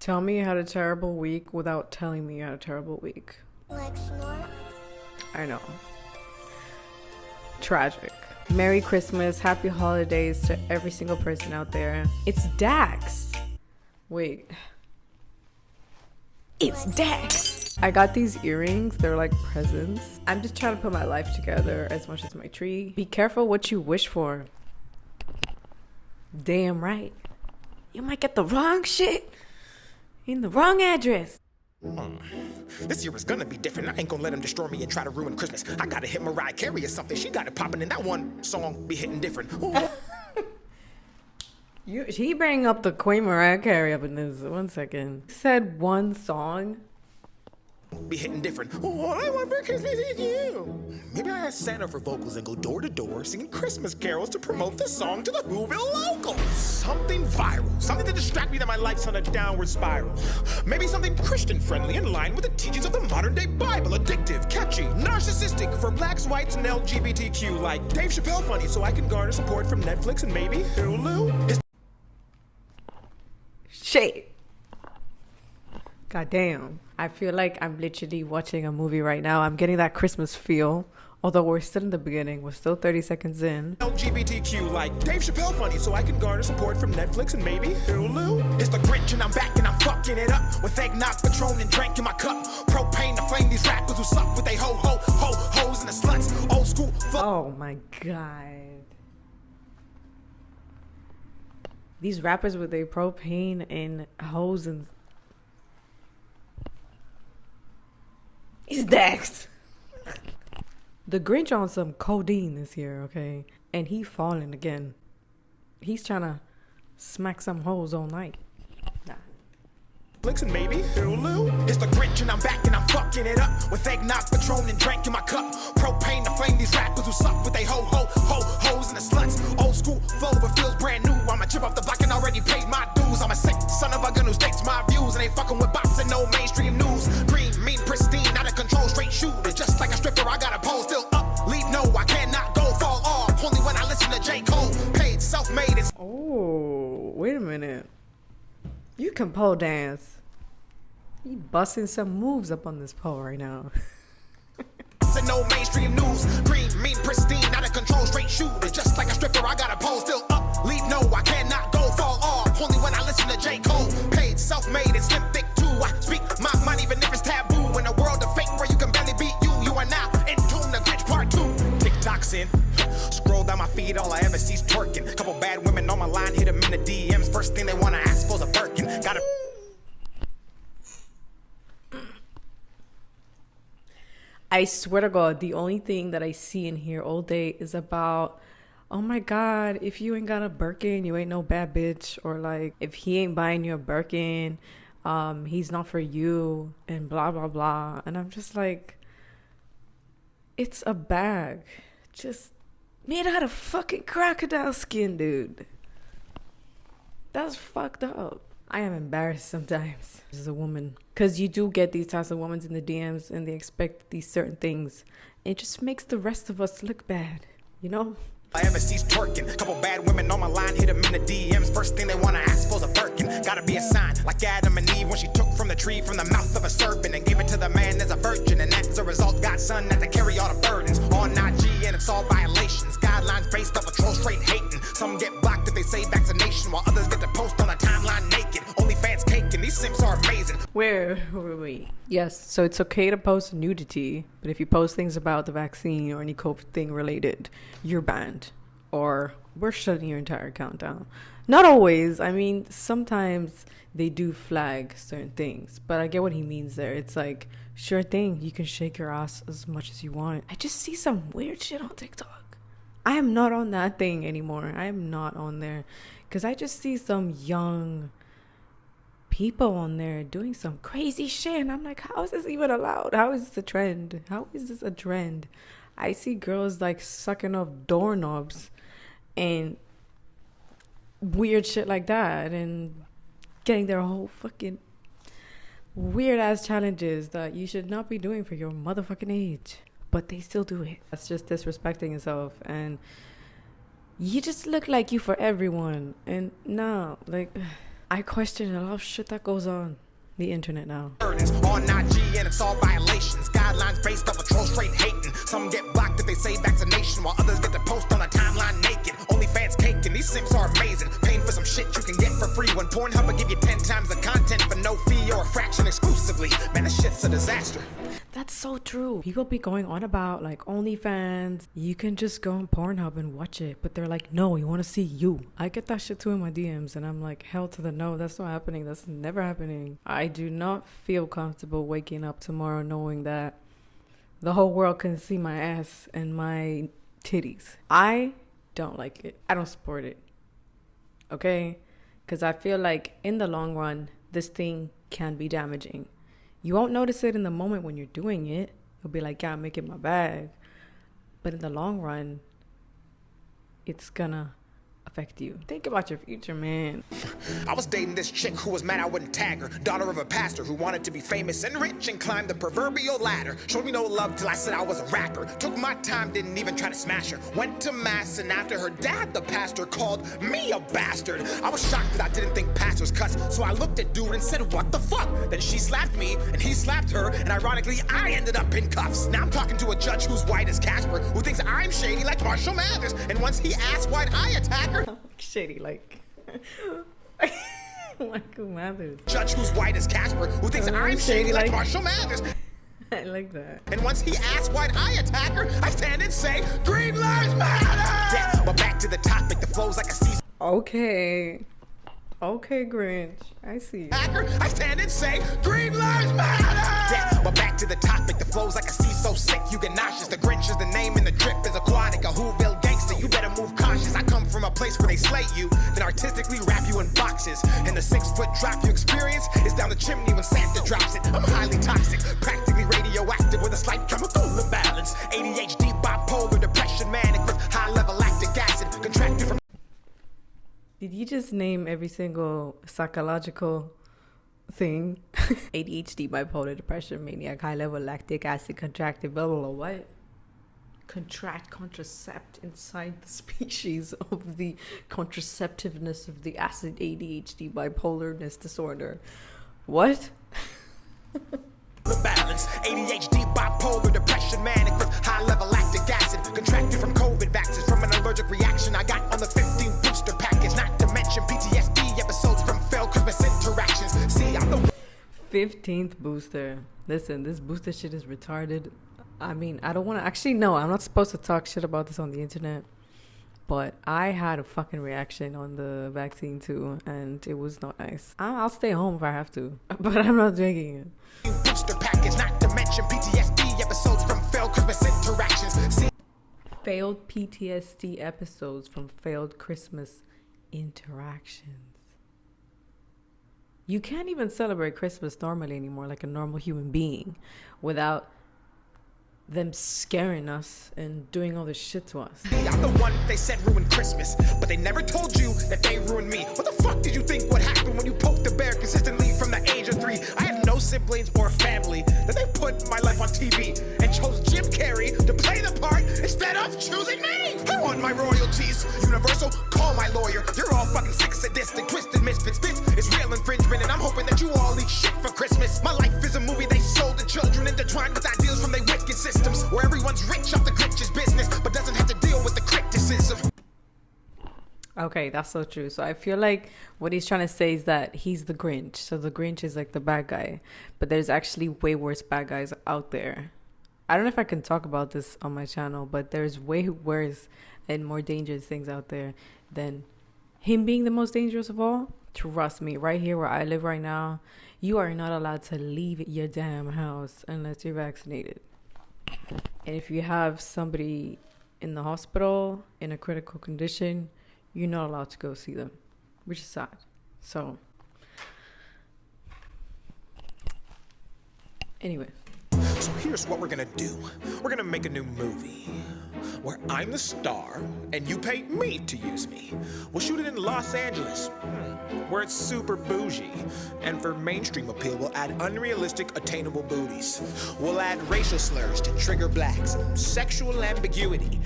Tell me you had a terrible week without telling me you had a terrible week. Like snort? I know. Tragic. Merry Christmas, happy holidays to every single person out there. It's Dax. Wait. It's Dax. I got these earrings. They're like presents. I'm just trying to put my life together as much as my tree. Be careful what you wish for. Damn right. You might get the wrong shit in the wrong address. This year is gonna be different. I ain't gonna let him destroy me and try to ruin Christmas. I gotta hit Mariah Carey or something. She got it popping in that one song be hitting different. He bring up the Queen Mariah Carey up in this. 1 second. He said one song. Be hitting different. All I want for Christmas is you. Maybe I ask Santa for vocals and go door to door singing Christmas carols to promote the song to the Whoville locals. Something viral, something to distract me that my life's on a downward spiral. Maybe something Christian friendly in line with the teachings of the modern day Bible. Addictive, catchy, narcissistic for blacks, whites, and LGBTQ. Like Dave Chappelle funny, so I can garner support from Netflix and maybe Hulu. Shit. Goddamn. I feel like I'm literally watching a movie right now. I'm getting that Christmas feel. Although we're still in the beginning. We're still 30 seconds in. LGBTQ like Dave Chappelle funny, so I can garner support from Netflix and maybe Hulu. It's the Grinch and I'm back and I'm fucking it up with eggnog, Patron, and drink in my cup. Propane to flame these rappers who suck with they hoes and the sluts. Old school. Oh my god. These rappers with their propane and hoes and... He's Dax. The Grinch on some codeine this year, okay? And he falling again. He's trying to smack some hoes all night. Nah. Netflix and maybe Hulu. It's the Grinch and I'm back and I'm fucking it up with eggnog, Patron, and drink in my cup. Propane to flame these rappers who suck with they hoes and the sluts. Old school flow but feels brand new. I'm a chip off the block and already paid my dues. I'm a sick son of a gun who states my views and ain't fucking with bots and no mainstream news. Green, mean, pristine, out of control, straight shooter. Just like a stripper, I got a pole still up. Lead no, I cannot go fall off. Only when I listen to J. Cole. Paid, self-made. Oh, wait a minute. You can pole dance. You busting some moves up on this pole right now. No mainstream news. Green, mean, pristine, out of control, straight shooter. Just like a stripper, I got a pole still up. Lead no, I cannot go fall off. Only when I listen to J. Cole. Paid, self-made, and slim thick too. I speak my mind even if it's taboo. In a world of fake where you can barely beat you. You are now in tune to Grinch Part 2. TikTok's in. Scroll down my feed, all I ever see's twerking. Couple bad women on my line, hit them in the DMs. First thing they wanna ask for's a Birkin. Gotta... I swear to God, the only thing that I see in here all day is about, oh my God, if you ain't got a Birkin, you ain't no bad bitch. Or like, if he ain't buying you a Birkin, he's not for you, and blah, blah, blah. And I'm just like, it's a bag. Just made out of fucking crocodile skin, dude. That's fucked up. I am embarrassed sometimes as a woman, because you do get these types of women in the DMs and they expect these certain things. It just makes the rest of us look bad, you know? I ever sees twerking. Couple bad women on my line, hit them in the DMs. First thing they wanna ask for's a Birkin. Gotta be a sign, like Adam and Eve when she took from the tree from the mouth of a serpent and gave it to the man as a virgin. And as a result, God's son had to carry all the burdens on IG, and it's all violations. Guidelines based off of troll straight hating. Some get blocked if they say vaccination, while others get to post on a timeline naked. Only fans caking. These simps are amazing. Wait. Yes, so it's okay to post nudity, but if you post things about the vaccine or any COVID thing related, you're banned. Or we're shutting your entire account down. Not always. I mean, sometimes they do flag certain things, but I get what he means there. It's like, sure thing, you can shake your ass as much as you want. I just see some weird shit on TikTok. I am not on that thing anymore. I am not on there because I just see some young people on there doing some crazy shit, and I'm like, how is this even allowed? How is this a trend? How is this a trend? I see girls like sucking off doorknobs and weird shit like that, and getting their whole fucking weird ass challenges that you should not be doing for your motherfucking age, but they still do it. That's just disrespecting yourself, and you just look like you for everyone. And no, like, I question a lot of shit that goes on the internet now. It's on IG and it's all violations. Guidelines based off of troll straight hating. Some get blocked if they say vaccination, while others get to post on a timeline naked. OnlyFans caking, these simps are amazing. Paying for some shit you can get for free when Pornhub will give you 10 times the content for no fee or a fraction exclusively. Man, this shit's a disaster. That's so true. People be going on about like OnlyFans. You can just go on Pornhub and watch it. But they're like, no, you want to see you. I get that shit too in my DMs. And I'm like, hell to the no. That's not happening. That's never happening. I do not feel comfortable waking up tomorrow knowing that the whole world can see my ass and my titties. I don't like it. I don't support it. Okay? Because I feel like in the long run, this thing can be damaging. You won't notice it in the moment when you're doing it. You'll be like, yeah, I'm making my bag. But in the long run, it's gonna affect you. Think about your future, man. I was dating this chick who was mad I wouldn't tag her. Daughter of a pastor who wanted to be famous and rich and climb the proverbial ladder. Showed me no love till I said I was a rapper. Took my time, didn't even try to smash her. Went to mass and after her dad, the pastor, called me a bastard. I was shocked that I didn't think pastors cuss, so I looked at dude and said, what the fuck? Then she slapped me and he slapped her, and ironically I ended up in cuffs. Now I'm talking to a judge who's white as Casper, who thinks I'm shady like Marshall Mathers. And once he asked why'd I attack her, shady like Michael Mathers. Judge who's white as Casper, who thinks I'm shady like Marshall Mathers. I like that. And once he asks why'd I attack her, I stand and say, Green Lives Matter! Yeah, but back to the topic, the flow's like a sea. Okay, Grinch, I see. I stand and say, Green Lives Matter! Yeah, but back to the topic, the flow's like a sea so sick you get nauseous. The Grinch is the name and the drip is aquatic, a Whoville gangster. You better move cautious. I come from a place where they slay you, then artistically wrap you in boxes. And the 6-foot drop you experience is down the chimney when Santa drops it. I'm highly toxic, practically radioactive with a slight chemical imbalance. ADHD, bipolar, depression, manic with high-level lactic acid, contracted from. Did you just name every single psychological thing? ADHD, bipolar, depression, maniac, high-level lactic acid, contracted, blah, blah, blah, what? Contracept inside the species of the contraceptiveness of the acid ADHD bipolarness disorder. What? Balance, ADHD, bipolar, depression, manic with high-level lactic acid, contracted from COVID vaccines from an allergic reaction I got on the 15th booster package, not to mention PTSD episodes from failed Christmas interactions. See, I'm the 15th booster. Listen, this booster shit is retarded. I mean, I don't want to actually, no, I'm not supposed to talk shit about this on the internet, but I had a fucking reaction on the vaccine too, and it was not nice. I'll stay home if I have to, but I'm not taking it. Booster package, not to mention PTSD episodes from failed Christmas interactions. See, failed PTSD episodes from failed Christmas interactions. You can't even celebrate Christmas normally anymore, like a normal human being, without them scaring us and doing all this shit to us. I'm the one they said ruined Christmas, but they never told you that they ruined me. What the fuck did you think would happen when you poked the bear consistently from the age of 3? I have no siblings or family. Then they put my life on TV and chose Jim Carrey to play the part instead of choosing me. I want my royalties. Universal, call my lawyer. You're all fucking sick, sadistic, twisted misfits. This is real infringement, and I'm hoping that you all eat shit for Christmas. My life is a movie they sold to children, intertwined with ideals from their wicked systems, where everyone's rich off the Grinch's business, but doesn't have to deal with the criticism. Okay, that's so true. So I feel like what he's trying to say is that he's the Grinch. So the Grinch is like the bad guy, but there's actually way worse bad guys out there. I don't know if I can talk about this on my channel, but there's way worse and more dangerous things out there than him being the most dangerous of all. Trust me, right here where I live right now, you are not allowed to leave your damn house unless you're vaccinated. And if you have somebody in the hospital in a critical condition, you're not allowed to go see them, which is sad. So, anyway. So here's what we're gonna do. We're gonna make a new movie where I'm the star and you pay me to use me. We'll shoot it in Los Angeles, where it's super bougie. And for mainstream appeal, we'll add unrealistic, attainable booties. We'll add racial slurs to trigger blacks, sexual ambiguity,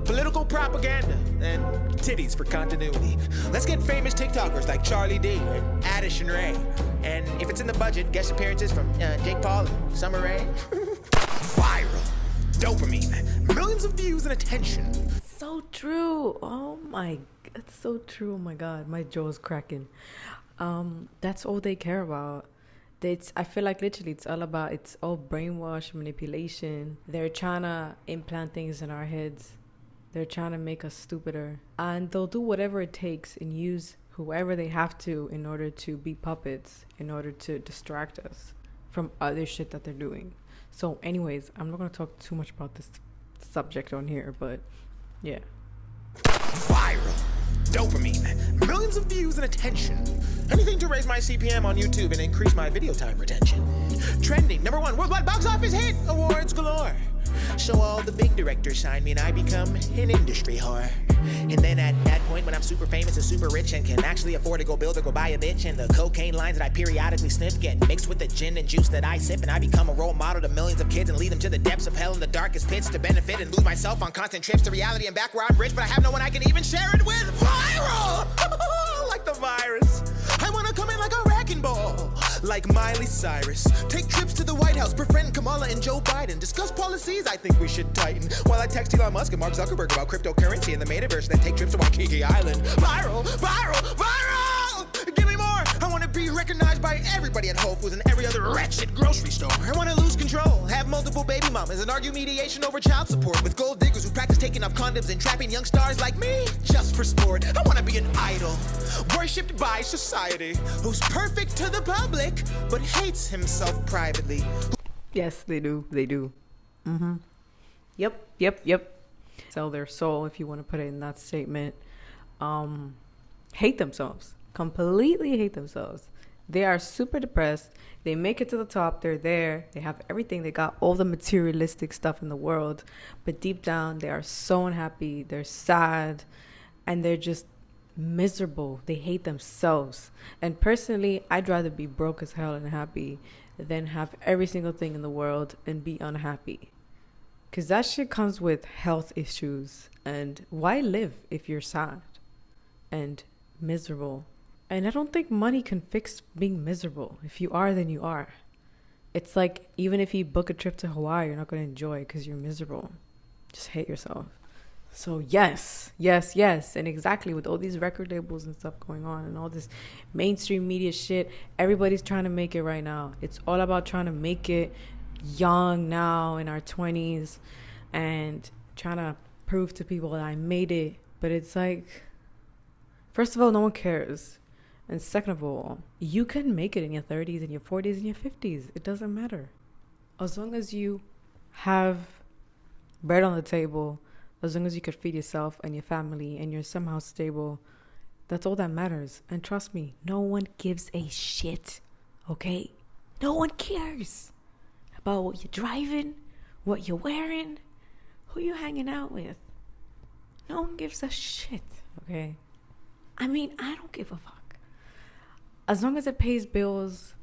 political propaganda, and titties for continuity. Let's get famous TikTokers like Charlie D and Adish and Ray. And if it's in the budget, guest appearances from Jake Paul and Summer Rae. Viral. Dopamine. Millions of views and attention. So true. Oh my, it's so true. Oh my God, my jaw's cracking. That's all they care about. I feel like literally it's all brainwash, manipulation. They're trying to implant things in our heads. They're trying to make us stupider. And they'll do whatever it takes and use whoever they have to in order to be puppets, in order to distract us from other shit that they're doing. So anyways, I'm not going to talk too much about this subject on here, but yeah. Viral. Dopamine. Millions of views and attention. Anything to raise my CPM on YouTube and increase my video time retention. Trending. #1 worldwide box office hit. Awards galore. So all the big directors sign me and I become an industry whore. And then at that point when I'm super famous and super rich and can actually afford to go build or go buy a bitch, and the cocaine lines that I periodically sniff get mixed with the gin and juice that I sip, and I become a role model to millions of kids and lead them to the depths of hell in the darkest pits to benefit and lose myself on constant trips to reality and back where I'm rich, but I have no one I can even share it with. Viral! Like the virus. I wanna come in like a wrecking ball, like Miley Cyrus. Take trips to the White House, befriend Kamala and Joe Biden. Discuss policies I think we should tighten, while I text Elon Musk and Mark Zuckerberg about cryptocurrency and the metaverse, and then take trips to Waikiki Island. Viral, viral, viral! Give me more! I wanna be recognized by everybody at Whole Foods and every other wretched grocery store. I wanna lose control, have multiple baby mamas, and argue mediation over child support with gold diggers who practice taking up condoms and trapping young stars like me just for sport. I wanna be an idol, worshipped by society, who's perfect to the public but hates himself privately. Yes, they do. They do. Yep. Sell their soul, if you want to put it in that statement. Hate themselves. Completely hate themselves. They are super depressed. They make it to the top. They're there. They have everything. They got all the materialistic stuff in the world. But deep down, they are so unhappy. They're sad. And they're just miserable. They hate themselves. And personally, I'd rather be broke as hell and happy than have every single thing in the world and be unhappy. Because that shit comes with health issues. And why live if you're sad and miserable? And I don't think money can fix being miserable. If you are, then you are. It's like, even if you book a trip to Hawaii, you're not going to enjoy it because you're miserable. Just hate yourself. So yes. And exactly, with all these record labels and stuff going on and all this mainstream media shit, everybody's trying to make it right now. It's all about trying to make it young now in our 20s and trying to prove to people that I made it. But it's like, first of all, no one cares. And second of all, you can make it in your 30s and your 40s and your 50s. It doesn't matter. As long as you have bread on the table, as long as you could feed yourself and your family and you're somehow stable, that's all that matters. And trust me, no one gives a shit, okay? No one cares about what you're driving, what you're wearing, who you're hanging out with. No one gives a shit, okay? I mean, I don't give a fuck. As long as it pays bills,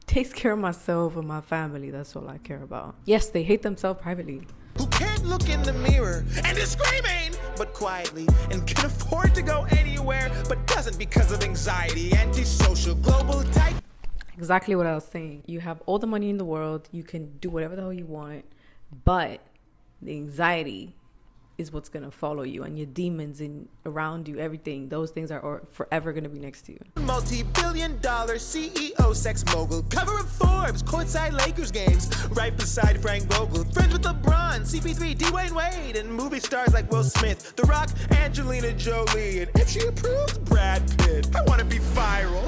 takes care of myself and my family, that's all I care about. Yes, they hate themselves privately. Who can't look in the mirror and is screaming, but quietly, and can afford to go anywhere, but doesn't because of anxiety, antisocial, global type. Exactly what I was saying. You have all the money in the world, you can do whatever the hell you want, but the anxiety is what's going to follow you, and your demons and around you, everything, those things are forever going to be next to you. Multi-billion-dollar CEO, sex mogul, cover of Forbes, courtside Lakers games, right beside Frank Vogel, friends with LeBron, CP3, Dwayne Wade, and movie stars like Will Smith, The Rock, Angelina Jolie, and if she approves, Brad Pitt. I want to be viral,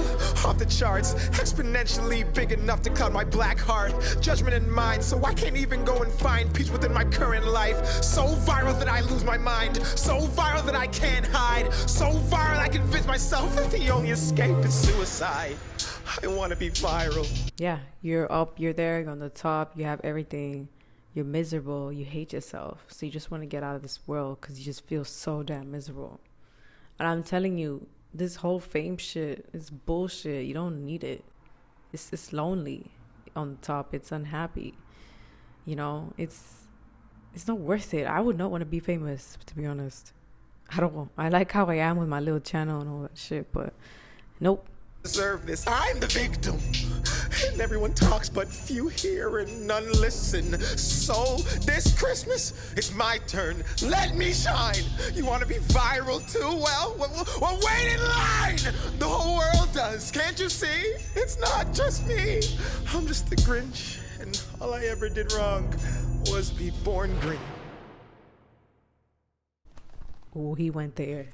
off the charts, exponentially big enough to cloud my black heart, judgment in mind, so I can't even go and find peace within my current life. So viral that I lose my mind, so viral that I can't hide, so viral I convince myself that the only escape is suicide. I want to be viral. Yeah, you're up, you're there, you're on the top, you have everything. You're miserable, you hate yourself. So you just want to get out of this world because you just feel so damn miserable. And I'm telling you, this whole fame shit is bullshit. You don't need it. It's lonely on the top. It's unhappy. You know, it's not worth it. I would not want to be famous, to be honest. I don't know. I like how I am with my little channel and all that shit, but nope. Deserve this. I'm the victim. And everyone talks, but few hear and none listen. So this Christmas, it's my turn. Let me shine. You want to be viral too? Well, wait in line. The whole world does. Can't you see? It's not just me. I'm just the Grinch, and all I ever did wrong was be born green. Oh, he went there.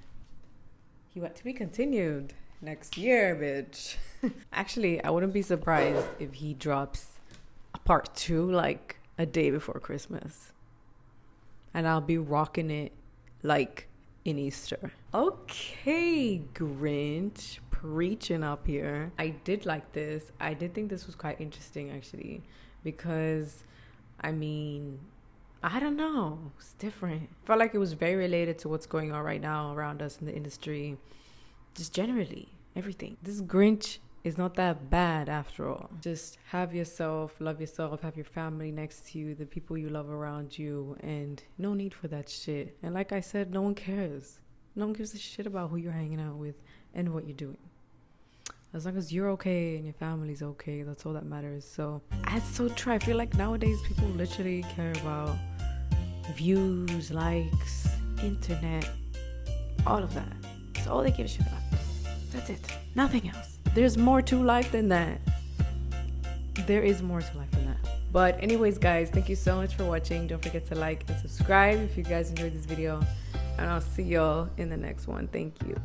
He went to be continued. Next year, bitch. Actually, I wouldn't be surprised if he drops a part 2 like a day before Christmas. And I'll be rocking it like in Easter. Okay, Grinch. Preaching up here. I did like this. I did think this was quite interesting, actually. Because, I mean, I don't know. It's different. I felt like it was very related to what's going on right now around us in the industry. Just generally, everything. This Grinch is not that bad after all. Just have yourself, love yourself, have your family next to you, the people you love around you, and no need for that shit. And like I said, no one cares. No one gives a shit about who you're hanging out with and what you're doing. As long as you're okay and your family's okay, that's all that matters. So that's so true. I feel like nowadays people literally care about views, likes, internet, all of that. That's all they give a shit about. That's it. Nothing else. There's more to life than that. There is more to life than that. But anyways, guys, thank you so much for watching. Don't forget to like and subscribe if you guys enjoyed this video. And I'll see y'all in the next one. Thank you.